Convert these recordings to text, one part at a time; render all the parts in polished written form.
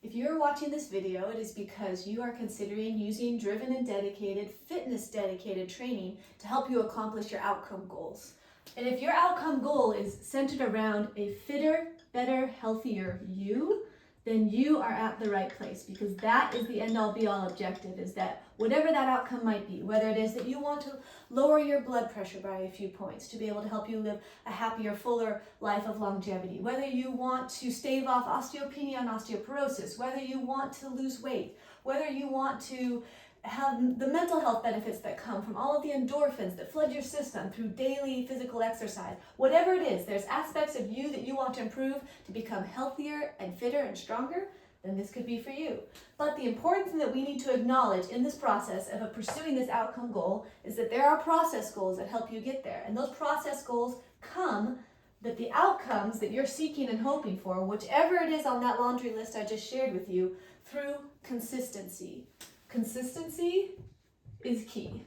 If you're watching this video, it is because you are considering using driven and dedicated, fitness dedicated training to help you accomplish your outcome goals. And if your outcome goal is centered around a fitter, better, healthier you, then you are at the right place, because that is the end-all be-all objective, is that whatever that outcome might be, whether it is that you want to lower your blood pressure by a few points to be able to help you live a happier, fuller life of longevity, whether you want to stave off osteopenia and osteoporosis, whether you want to lose weight, whether you want to have the mental health benefits that come from all of the endorphins that flood your system through daily physical exercise. Whatever it is, there's aspects of you that you want to improve to become healthier and fitter and stronger, then this could be for you. But the important thing that we need to acknowledge in this process of pursuing this outcome goal is that there are process goals that help you get there. And those process goals come that the outcomes that you're seeking and hoping for, whichever it is on that laundry list I just shared with you, through consistency. Consistency is key.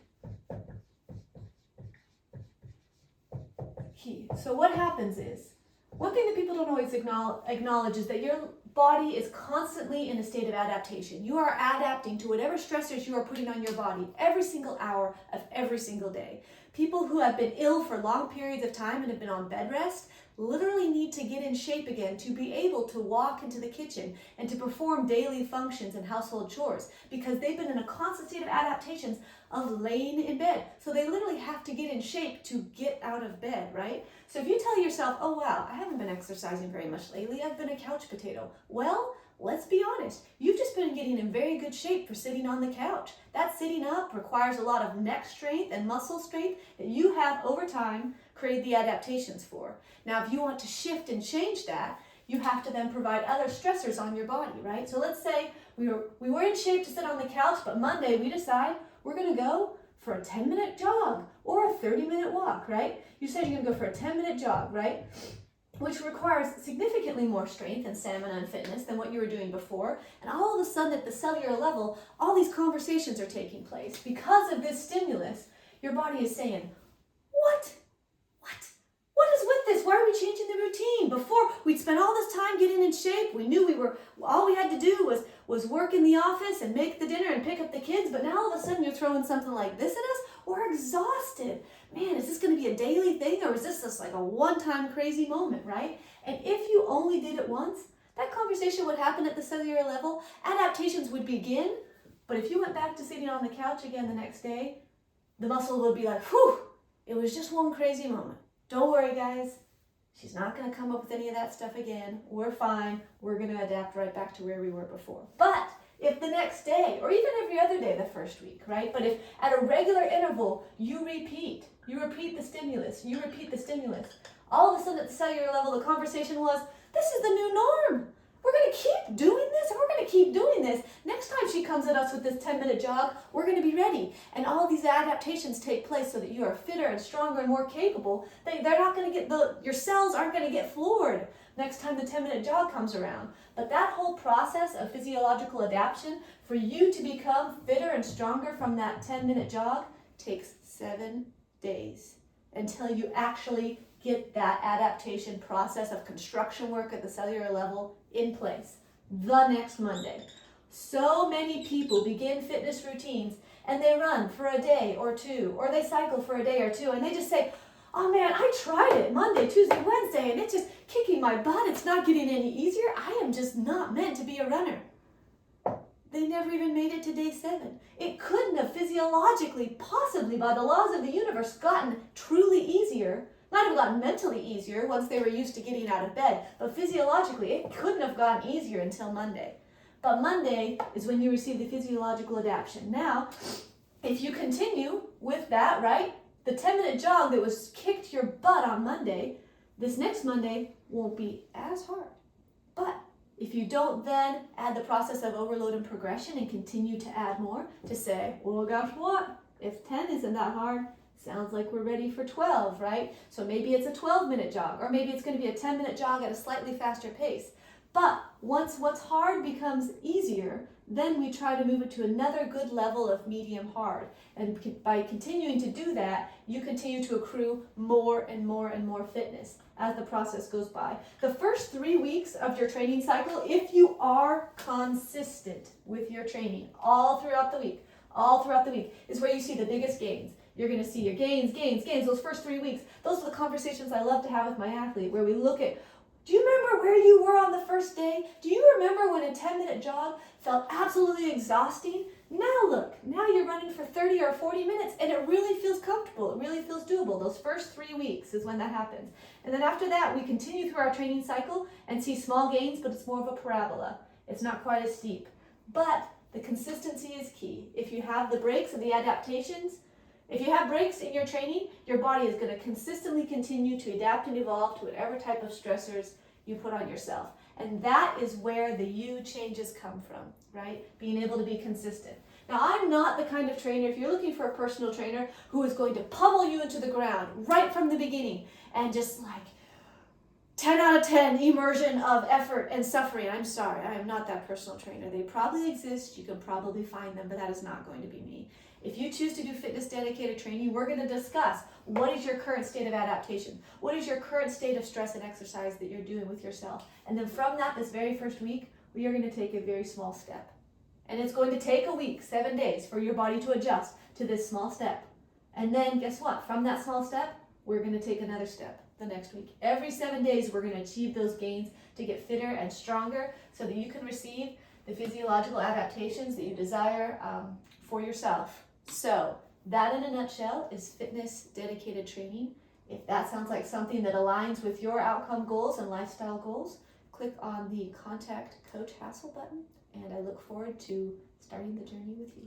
So what happens is, one thing that people don't always acknowledge is that your body is constantly in a state of adaptation. You are adapting to whatever stressors you are putting on your body every single hour of every single day. People who have been ill for long periods of time and have been on bed rest literally need to get in shape again to be able to walk into the kitchen and to perform daily functions and household chores, because they've been in a constant state of adaptations of laying in bed. So they literally have to get in shape to get out of bed, right? So if you tell yourself, oh wow, I haven't been exercising very much lately, I've been a couch potato. Well, let's be honest, you've just been getting in very good shape for sitting on the couch. That sitting up requires a lot of neck strength and muscle strength that you have over time created the adaptations for. Now, if you want to shift and change that, you have to then provide other stressors on your body, right? So let's say we were in shape to sit on the couch, but Monday we decide we're gonna go for a 10-minute jog or a 30-minute walk, right? You said you're gonna go for a 10-minute jog, right? Which requires significantly more strength and stamina and fitness than what you were doing before. And all of a sudden at the cellular level, all these conversations are taking place. Because of this stimulus, your body is saying, what is with this? Why are we changing the routine? Before, we'd spent all this time getting in shape. We knew all we had to do was work in the office and make the dinner and pick up the kids. But now all of a sudden you're throwing something like this at us? We're exhausted. Man, is this going to be a daily thing, or is this just like a one-time crazy moment, right? And if you only did it once, that conversation would happen at the cellular level. Adaptations would begin. But if you went back to sitting on the couch again the next day, the muscle would be like, whew, it was just one crazy moment. Don't worry, guys. She's not going to come up with any of that stuff again. We're fine. We're going to adapt right back to where we were before. But if the next day, or even every other day the first week, right? But if at a regular interval you repeat the stimulus, all of a sudden at the cellular level the conversation was, this is the new norm. We're going to keep doing this, and we're going to keep doing this. Next time she comes at us with this 10-minute jog, we're going to be ready. And all of these adaptations take place so that you are fitter and stronger and more capable. They're not going to get your cells aren't going to get floored next time the 10-minute jog comes around. But that whole process of physiological adaptation for you to become fitter and stronger from that 10-minute jog takes 7 days until you actually get that adaptation process of construction work at the cellular level in place the next Monday. So many people begin fitness routines and they run for a day or two, or they cycle for a day or two, and they just say, oh man, I tried it Monday, Tuesday, Wednesday, and it's just kicking my butt. It's not getting any easier. I am just not meant to be a runner. They never even made it to day 7. It couldn't have physiologically, possibly by the laws of the universe, gotten truly easier. Not have gotten mentally easier once they were used to getting out of bed, but physiologically, it couldn't have gotten easier until Monday. But Monday is when you receive the physiological adaptation. Now, if you continue with that, right, the 10-minute jog that was kicked your butt on Monday, this next Monday won't be as hard. But if you don't then add the process of overload and progression and continue to add more to say, well, guess what? If 10 isn't that hard, sounds like we're ready for 12, right? So maybe it's a 12-minute jog, or maybe it's going to be a 10-minute jog at a slightly faster pace. But once what's hard becomes easier, then we try to move it to another good level of medium hard. And by continuing to do that, you continue to accrue more and more and more fitness as the process goes by. The first 3 weeks of your training cycle, if you are consistent with your training all throughout the week, is where you see the biggest gains. You're going to see your gains. Those first 3 weeks, those are the conversations I love to have with my athlete, where we look at, do you remember where you were on the first day? Do you remember when a 10-minute jog felt absolutely exhausting? Now look, now you're running for 30 or 40 minutes and it really feels comfortable. It really feels doable. Those first 3 weeks is when that happens. And then after that, we continue through our training cycle and see small gains, but it's more of a parabola. It's not quite as steep. But the consistency is key. If you have the breaks and the adaptations, if you have breaks in your training, your body is going to consistently continue to adapt and evolve to whatever type of stressors you put on yourself. And that is where the you changes come from, right? Being able to be consistent. Now, I'm not the kind of trainer, if you're looking for a personal trainer who is going to pummel you into the ground right from the beginning and just like 10 out of 10 immersion of effort and suffering. I'm sorry, I am not that personal trainer. They probably exist, you can probably find them, but that is not going to be me. If you choose to do fitness dedicated training, we're going to discuss what is your current state of adaptation? What is your current state of stress and exercise that you're doing with yourself? And then from that, this very first week, we are going to take a very small step. And it's going to take a week, 7 days, for your body to adjust to this small step. And then guess what? From that small step, we're going to take another step the next week. Every 7 days, we're going to achieve those gains to get fitter and stronger so that you can receive the physiological adaptations that you desire for yourself. So that in a nutshell is fitness dedicated training. If that sounds like something that aligns with your outcome goals and lifestyle goals, click on the Contact Coach Hassel button, and I look forward to starting the journey with you.